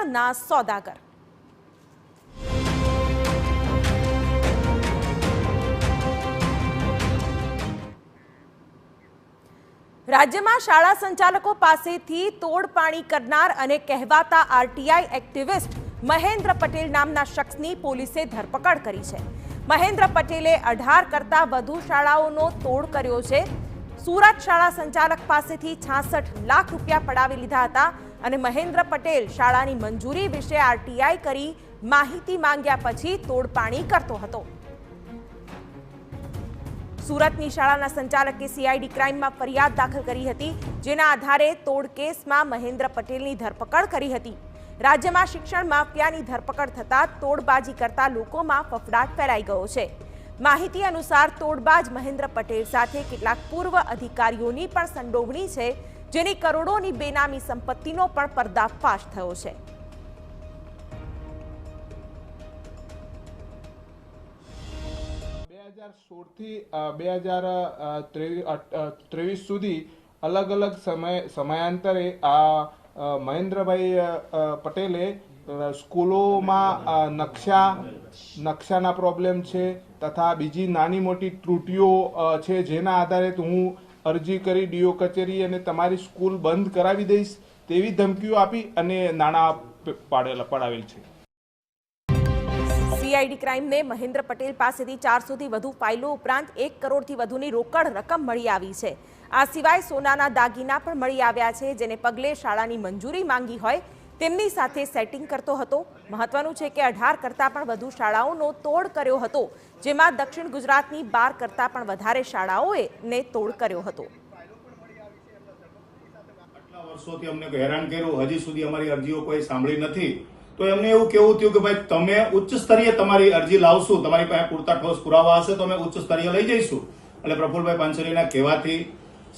શિક્ષણના સોદાગર। રાજ્યમાં શાળા સંચાલકો પાસેથી તોડપાણી કરનાર અને કહેવાતા આરટીઆઈ એક્ટિવિસ્ટ મહેન્દ્ર પટેલ નામના શખ્સની પોલીસે ધરપકડ કરી છે। મહેન્દ્ર પટેલે 18 કરતાં વધુ શાળાઓનો તોડ કર્યો છે। સુરત શાળા સંચાલક પાસેથી 66 લાખ રૂપિયા પડાવી લીધા હતા અને મહેન્દ્ર પટેલ શાળાની મંજૂરી વિશે આરટીઆઈ કરી માહિતી માંગ્યા પછી તોડપાણી કરતો હતો। સુરતની શાળાના સંચાલકે સીઆઈડી ક્રાઇમમાં ફરિયાદ દાખલ કરી હતી, જેના આધારે તોડ કેસમાં મહેન્દ્ર પટેલની ધરપકડ કરી હતી। રાજ્યમાં શિક્ષણ માફિયાની ધરપકડ થતાં તોડબાજી કરતા લોકોમાં ફફડાટ ફેલાઈ ગયો છે। માહિતી અનુસાર તોડબાજ મહેન્દ્ર પટેલ સાથે કેટલાક પૂર્વ અધિકારીઓની પણ સંડોવણી છે, જેની કરોડોની બેનામી સંપત્તિનો પણ પર્દાફાશ થયો છે। થી 2023 સુધી અલગ અલગ સમયાંતરે આ મહેન્દ્રભાઈ પટેલે સ્કૂલોમાં નકશાના પ્રોબ્લેમ છે તથા બીજી નાની મોટી ત્રુટીઓ છે, જેના આધારે હું અરજી કરી ડીઓ કચેરી અને તમારી સ્કૂલ બંધ કરાવી દઈશ તેવી ધમકીઓ આપી અને નાણાં પડાવેલ છે। સીઆઈડી ક્રાઇમને મહેન્દ્ર પટેલ પાસેથી 400 થી વધુ ફાઇલો ઉપરાંત 1 કરોડથી વધુની રોકડ રકમ મળી આવી છે। આ સિવાય સોનાના દાગીના પણ મળી આવ્યા છે, જેને પગલે શાળાની મંજૂરી માંગી હોય તેમની સાથે સેટિંગ કરતો હતો। મહત્વનું છે કે 18 કરતાં પણ વધુ શાળાઓનો તોડ કર્યો હતો, જેમાં દક્ષિણ ગુજરાતની 12 કરતાં પણ વધારે શાળાઓએ તોડ કર્યો હતો। આટલા વર્ષોથી અમને હેરાન કર્યું, હજી સુધી અમારી અરજીઓ કોઈ સાંભળી નથી। તો એમને એવું કેવું થયું કે ભાઈ તમે ઉચ્ચ સ્તરીય તમારી અરજી લાવશું, તમારી પાસે પૂરતા ઠોસ પુરાવા હશે તો અમે ઉચ્ચ સ્તરીય લઈ જઈશું। એટલે પ્રફુલભાઈ પાનસરેના કહેવાથી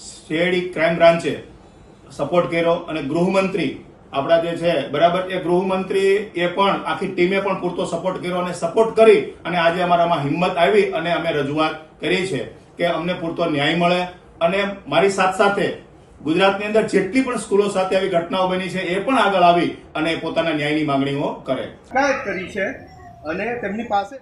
સીઆઈડી ક્રાઇમ બ્રાન્ચે સપોર્ટ કર્યો અને ગૃહમંત્રી આપણા જે છે બરાબર એ ગૃહમંત્રી એ પણ આખી ટીમે પણ પૂરતો સપોર્ટ કર્યો અને સપોર્ટ કરી અને આજે અમારામાં હિંમત આવી અને અમે રજૂઆત કરી છે કે અમને પૂરતો ન્યાય મળે અને મારી સાથે ગુજરાતની અંદર જેટલી પણ સ્કૂલો સાથે આવી ઘટનાઓ બની છે એ પણ આગળ આવી અને પોતાના ન્યાયની માંગણીઓ કરે। કરી છે અને તેમની પાસે